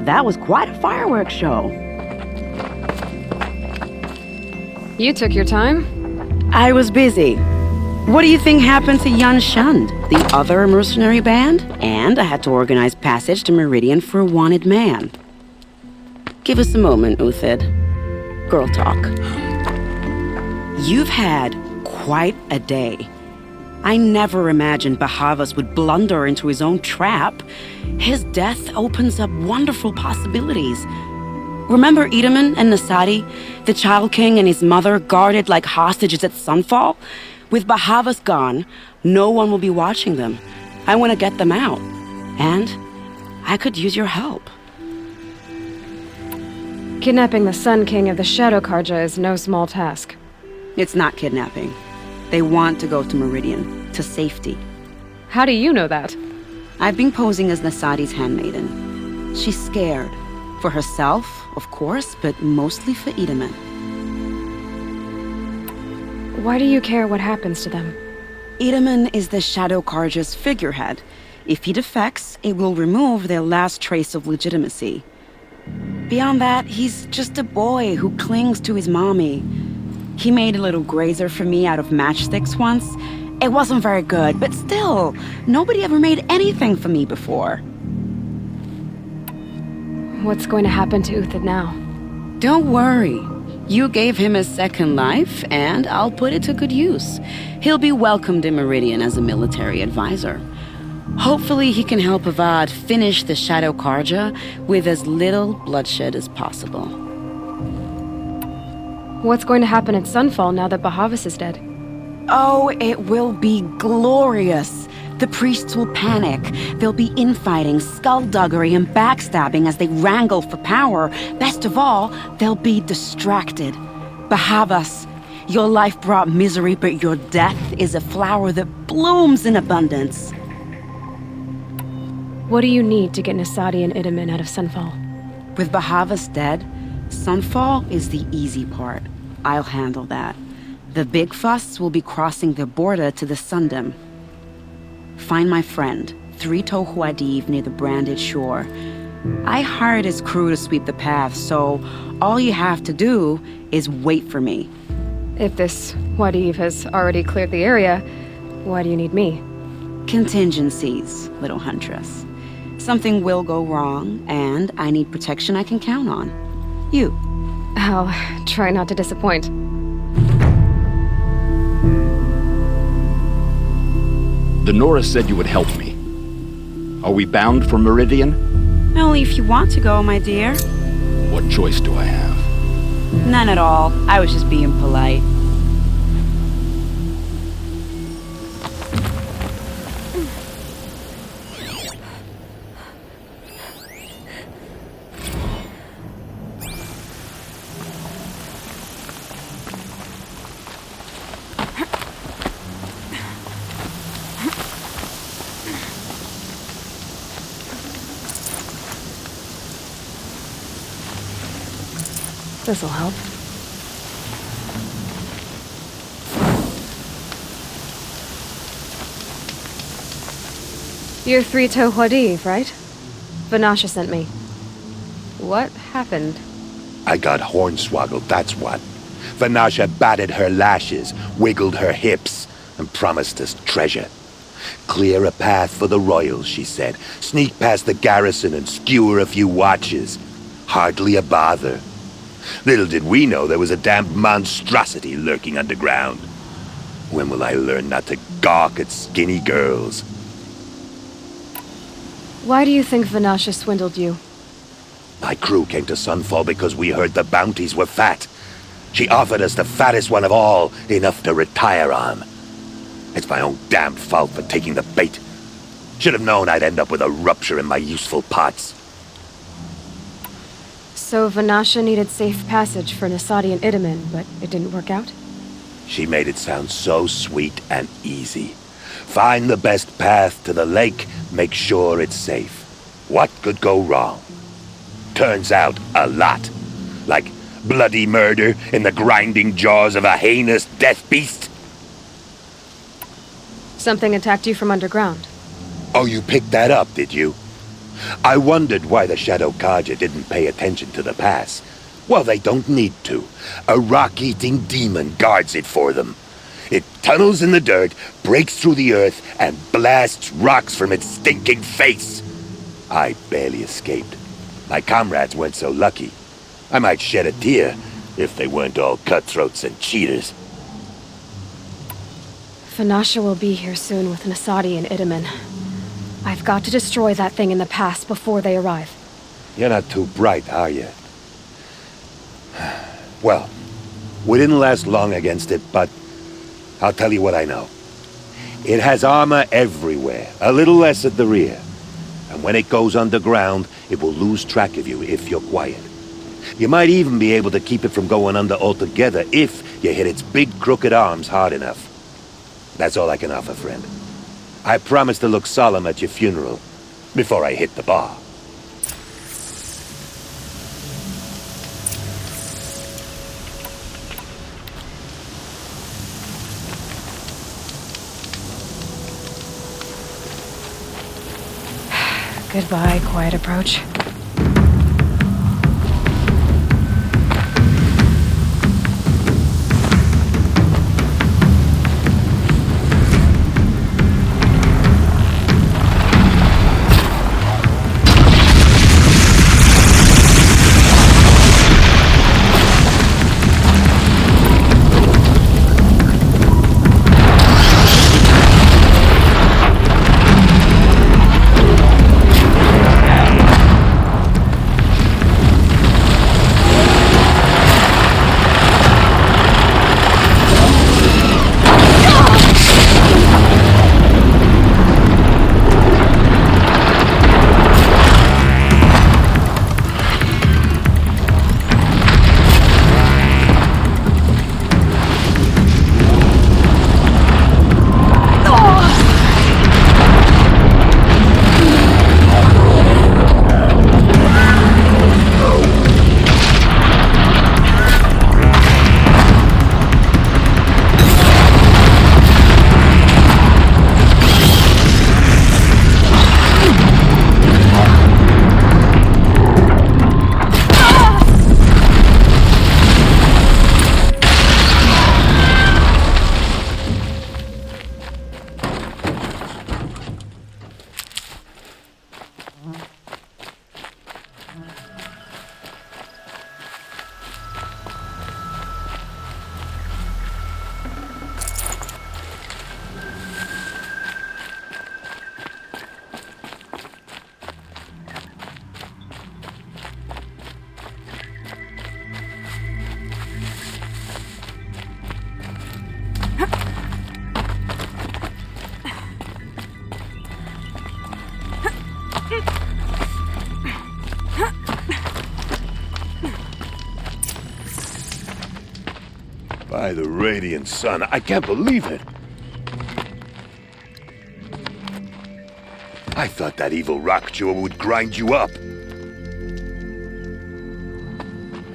That was quite a fireworks show. You took your time? I was busy. What do you think happened to Yan Shund, the other mercenary band? And I had to organize passage to Meridian for a wanted man. Give us a moment, Uthid. Girl talk. You've had quite a day. I never imagined Bahavas would blunder into his own trap. His death opens up wonderful possibilities. Remember Edaman and Nasadi, the Child King and his mother guarded like hostages at Sunfall? With Bahavas gone, no one will be watching them. I want to get them out. And I could use your help. Kidnapping the Sun King of the Shadow Karja is no small task. It's not kidnapping. They want to go to Meridian, to safety. How do you know that? I've been posing as Nasadi's handmaiden. She's scared. For herself, of course, but mostly for Edaman. Why do you care what happens to them? Edaman is the Shadow Karja's figurehead. If he defects, it will remove their last trace of legitimacy. Beyond that, he's just a boy who clings to his mommy. He made a little grazer for me out of matchsticks once. It wasn't very good, but still, nobody ever made anything for me before. What's going to happen to Uthid now? Don't worry. You gave him a second life, and I'll put it to good use. He'll be welcomed in Meridian as a military advisor. Hopefully he can help Avad finish the Shadow Karja with as little bloodshed as possible. What's going to happen at Sunfall now that Bahavas is dead? Oh, it will be glorious. The priests will panic. There'll be infighting, skullduggery, and backstabbing as they wrangle for power. Best of all, they'll be distracted. Bahavas, your life brought misery, but your death is a flower that blooms in abundance. What do you need to get Nasadi and Edaman out of Sunfall? With Bahavas dead, Sunfall is the easy part. I'll handle that. The big fuss will be crossing the border to the Sundom. Find my friend, Three-Toe Huadiv near the branded shore. I hired his crew to sweep the path, so all you have to do is wait for me. If this Huadiv has already cleared the area, why do you need me? Contingencies, little huntress. Something will go wrong, and I need protection I can count on. You. I'll try not to disappoint. The Nora said you would help me. Are we bound for Meridian? Only if you want to go, my dear. What choice do I have? None at all. I was just being polite. This'll help. You're Three-Toe Huadiv, right? Vanasha sent me. What happened? I got hornswoggled, that's what. Vanasha batted her lashes, wiggled her hips, and promised us treasure. Clear a path for the royals, she said. Sneak past the garrison and skewer a few watches. Hardly a bother. Little did we know there was a damned monstrosity lurking underground. When will I learn not to gawk at skinny girls? Why do you think Vanasha swindled you? My crew came to Sunfall because we heard the bounties were fat. She offered us the fattest one of all, enough to retire on. It's my own damned fault for taking the bait. Should have known I'd end up with a rupture in my useful parts. So Vanasha needed safe passage for Nasadi and Edaman, but it didn't work out? She made it sound so sweet and easy. Find the best path to the lake, make sure it's safe. What could go wrong? Turns out, a lot. Like bloody murder in the grinding jaws of a heinous death beast. Something attacked you from underground. Oh, you picked that up, did you? I wondered why the Shadow Carja didn't pay attention to the pass. Well, they don't need to. A rock-eating demon guards it for them. It tunnels in the dirt, breaks through the earth, and blasts rocks from its stinking face. I barely escaped. My comrades weren't so lucky. I might shed a tear if they weren't all cutthroats and cheaters. Vanasha will be here soon with Nasadi and Itamen. I've got to destroy that thing in the pass before they arrive. You're not too bright, are you? Well, we didn't last long against it, but I'll tell you what I know. It has armor everywhere, a little less at the rear. And when it goes underground, it will lose track of you if you're quiet. You might even be able to keep it from going under altogether if you hit its big crooked arms hard enough. That's all I can offer, friend. I promise to look solemn at your funeral before I hit the bar. Goodbye, quiet approach. By the radiant sun, I can't believe it! I thought that evil rock chewer would grind you up.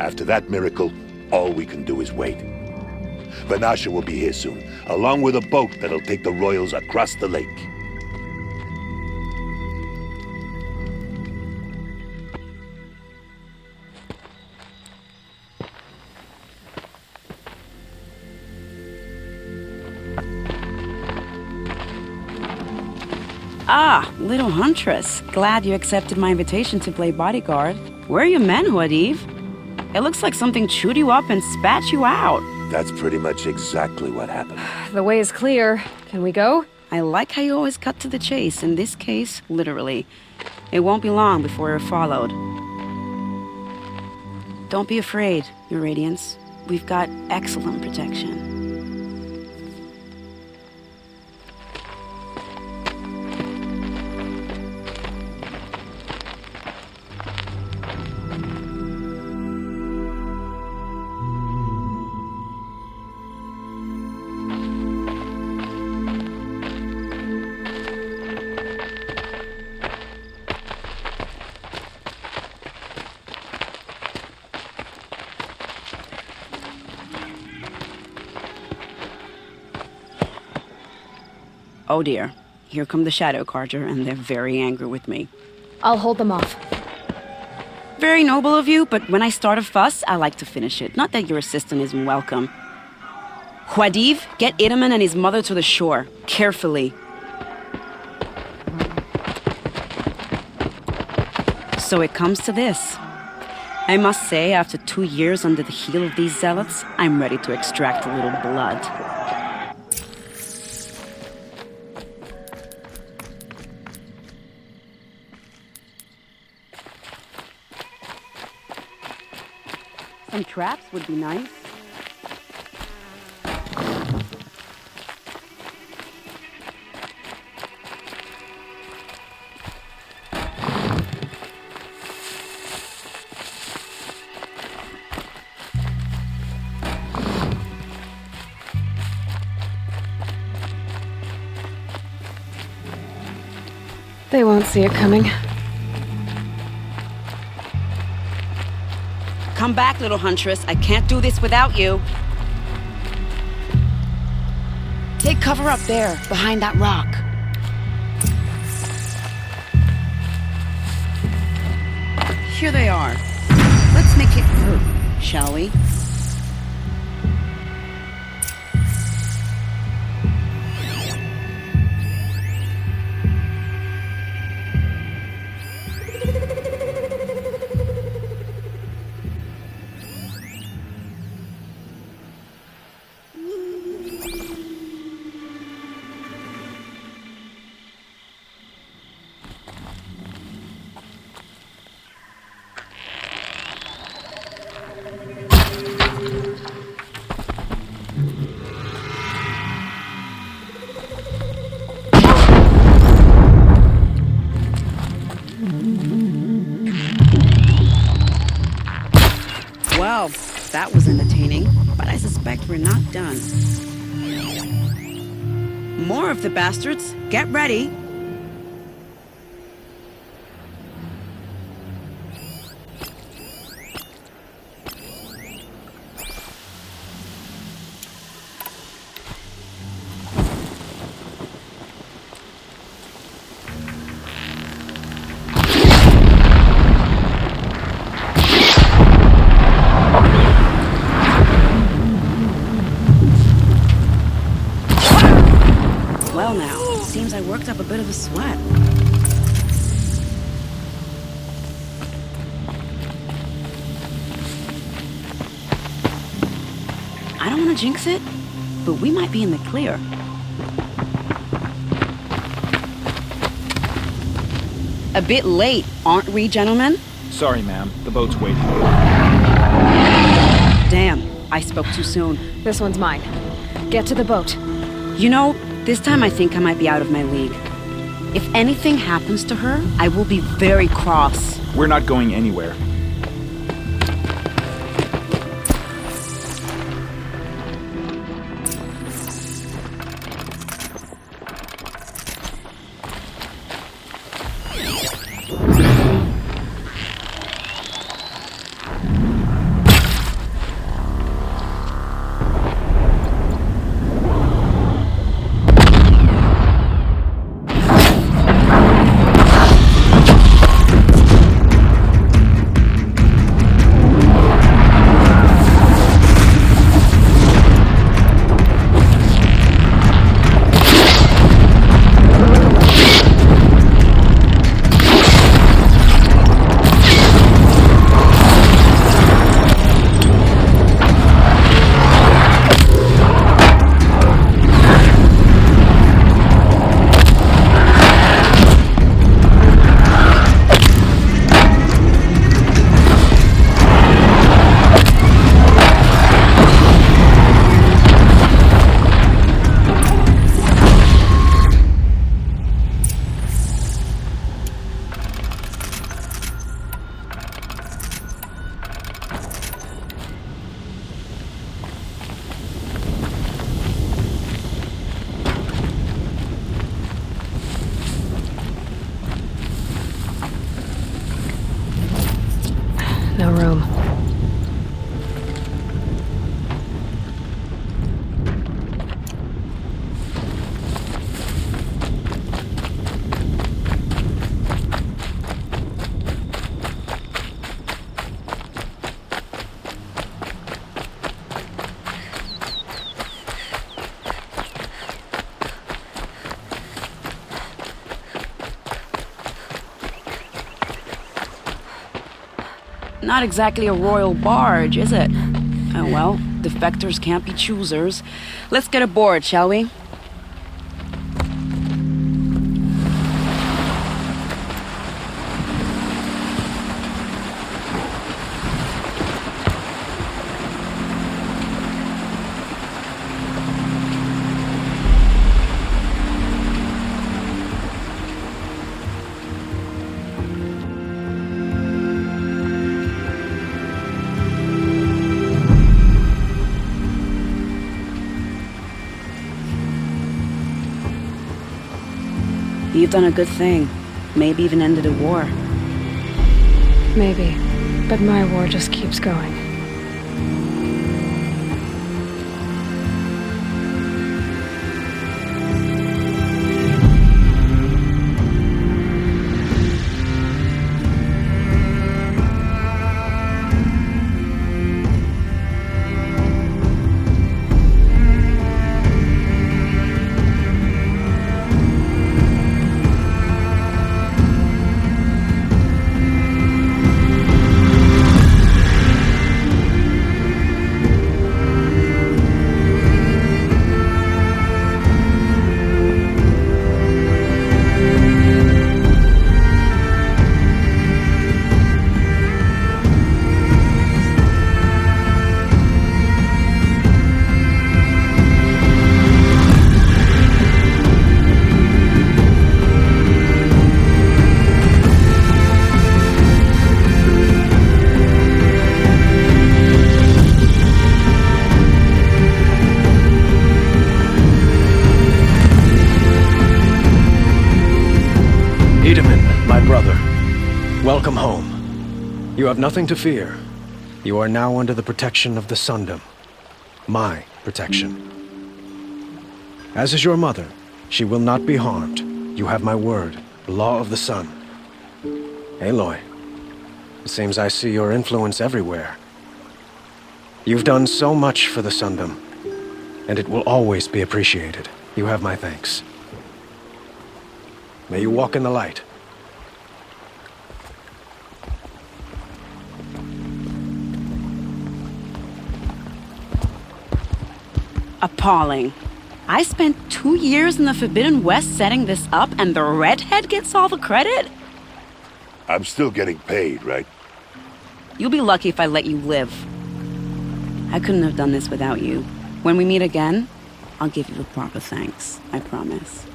After that miracle, all we can do is wait. Vanasha will be here soon, along with a boat that'll take the royals across the lake. Ah, little huntress. Glad you accepted my invitation to play bodyguard. Where are your men, Huadiv? It looks like something chewed you up and spat you out. That's pretty much exactly what happened. The way is clear. Can we go? I like how you always cut to the chase. In this case, literally. It won't be long before you're followed. Don't be afraid, Your Radiance. We've got excellent protection. Oh dear, here come the Shadow Carja, and they're very angry with me. I'll hold them off. Very noble of you, but when I start a fuss, I like to finish it. Not that your assistant isn't welcome. Huadiv, get Itaman and his mother to the shore. Carefully. So it comes to this. I must say, after 2 years under the heel of these zealots, I'm ready to extract a little blood. Some traps would be nice. They won't see it coming. Come back, little huntress. I can't do this without you. Take cover up there, behind that rock. Here they are. Let's make it hurt, shall we? Well, that was entertaining, but I suspect we're not done. More of the bastards. Get ready. Well now, seems I worked up a bit of a sweat. I don't want to jinx it, but we might be in the clear. A bit late, aren't we, gentlemen? Sorry, ma'am. The boat's waiting. Damn, I spoke too soon. This one's mine. Get to the boat. You know, this time I think I might be out of my league. If anything happens to her, I will be very cross. We're not going anywhere. Not exactly a royal barge, is it? Oh well, defectors can't be choosers. Let's get aboard, shall we? You've done a good thing. Maybe even ended a war. Maybe. But my war just keeps going. Welcome home. You have nothing to fear. You are now under the protection of the Sundom. My protection. As is your mother, she will not be harmed. You have my word, the law of the sun. Aloy, it seems I see your influence everywhere. You've done so much for the Sundom, and it will always be appreciated. You have my thanks. May you walk in the light. Appalling. I spent 2 years in the Forbidden West setting this up, and the redhead gets all the credit? I'm still getting paid, right? You'll be lucky if I let you live. I couldn't have done this without you. When we meet again, I'll give you the proper thanks. I promise.